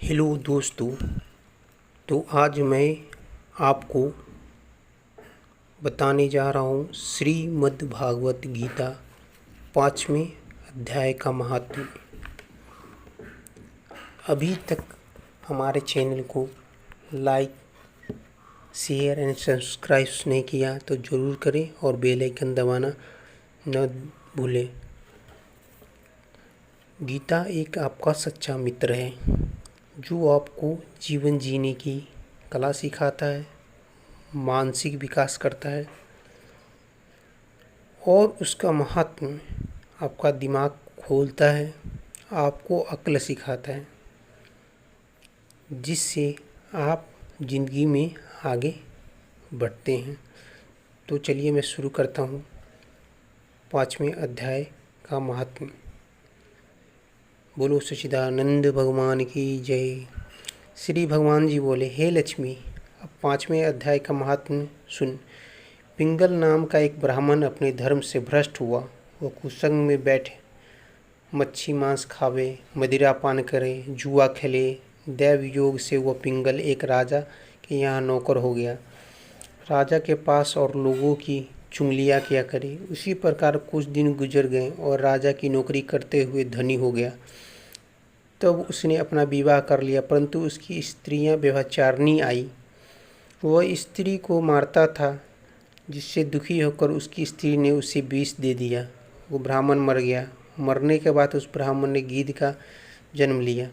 Hello दोस्तों। तो आज मैं आपको बताने जा रहा हूँ श्रीमद् भागवत गीता 5वें अध्याय का महात्म्य। अभी तक हमारे चैनल को लाइक, शेयर एंड सब्सक्राइब नहीं किया तो ज़रूर करें और बेल आइकन दबाना न भूलें। गीता एक आपका सच्चा मित्र है जो आपको जीवन जीने की कला सिखाता है, मानसिक विकास करता है और उसका महात्म्य आपका दिमाग खोलता है, आपको अक्ल सिखाता है, जिससे आप ज़िंदगी में आगे बढ़ते हैं। तो चलिए मैं शुरू करता हूँ 5वें अध्याय का महात्म्य। बोलो सच्चिदानंद भगवान की जय। श्री भगवान जी बोले, हे लक्ष्मी, अब 5वें अध्याय का महात्म्य सुन। पिंगल नाम का एक ब्राह्मण अपने धर्म से भ्रष्ट हुआ। वो कुसंग में बैठे मच्छी मांस खावे, मदिरा पान करे, जुआ खेले। दैव योग से वह पिंगल एक राजा के यहाँ नौकर हो गया। राजा के पास और लोगों की चुंगलियाँ किया करे। उसी प्रकार कुछ दिन गुजर गए और राजा की नौकरी करते हुए धनी हो गया। तब उसने अपना विवाह कर लिया, परंतु उसकी स्त्रियां व्यभिचारिणी आई। वह स्त्री को मारता था, जिससे दुखी होकर उसकी स्त्री ने उसे विष दे दिया। वो ब्राह्मण मर गया। मरने के बाद उस ब्राह्मण ने गिद्ध का जन्म लिया।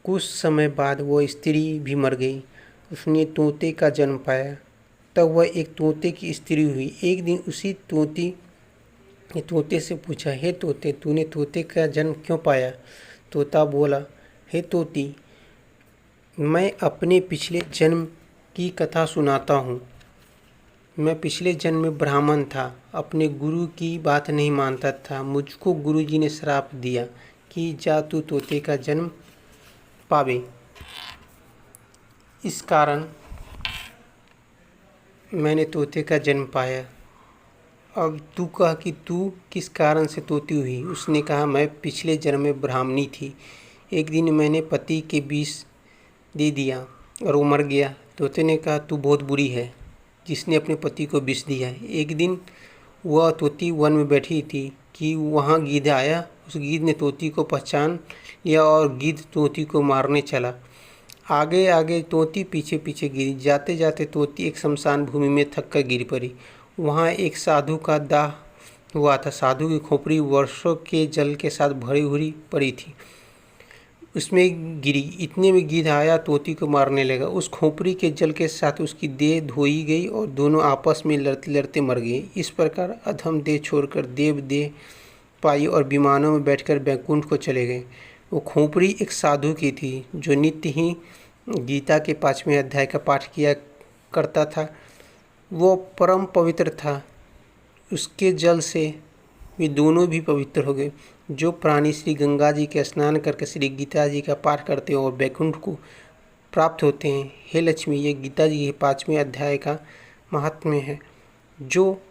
कुछ समय बाद वह स्त्री भी मर गई। उसने तोते का जन्म पाया। तब वह एक तोते की स्त्री हुई। एक दिन उसी तोते से पूछा, हे तोते, तूने तोते का जन्म क्यों पाया? तोता बोला, हे तोती, मैं अपने पिछले जन्म की कथा सुनाता हूँ। मैं पिछले जन्म में ब्राह्मण था, अपने गुरु की बात नहीं मानता था। मुझको गुरुजी ने श्राप दिया कि जा तू तोते का जन्म पावे। इस कारण मैंने तोते का जन्म पाया। अब तू कह कि तू किस कारण से तोती हुई? उसने कहा, मैं पिछले जन्म में ब्राह्मणी थी। एक दिन मैंने पति के विष दे दिया और वो मर गया। तोते ने कहा, तू बहुत बुरी है जिसने अपने पति को विष दिया। एक दिन वह तोती वन में बैठी थी कि वहाँ गिद्ध आया। उस गिद्ध ने तोती को पहचान लिया और गिद्ध तोती को मारने चला। आगे आगे तोती पीछे पीछे गिरी। जाते जाते तोती एक शमशान भूमि में थक कर गिर पड़ी। वहाँ एक साधु का दाह हुआ था। साधु की खोपड़ी वर्षों के जल के साथ भरी हुई पड़ी थी, उसमें गिरी। इतने में गिद्ध आया, तोती को मारने लगा। उस खोपड़ी के जल के साथ उसकी देह धोई गई और दोनों आपस में लड़ते लड़ते मर गए। इस प्रकार अधम देह छोड़कर देव देह पाई और विमानों में बैठकर वैकुंठ को चले गए। वो खोपड़ी एक साधु की थी जो नित्य ही गीता के 5वें अध्याय का पाठ किया करता था। वो परम पवित्र था। उसके जल से वे दोनों भी पवित्र हो गए। जो प्राणी श्री गंगा जी के स्नान करके श्री गीता जी का पाठ करते हैं और वैकुंठ को प्राप्त होते हैं। हे लक्ष्मी, ये गीता जी के 5वें अध्याय का महात्म्य है जो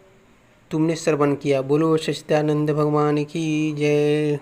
तुमने श्रवण किया। बोलो सच्चिदानंद भगवान की जय।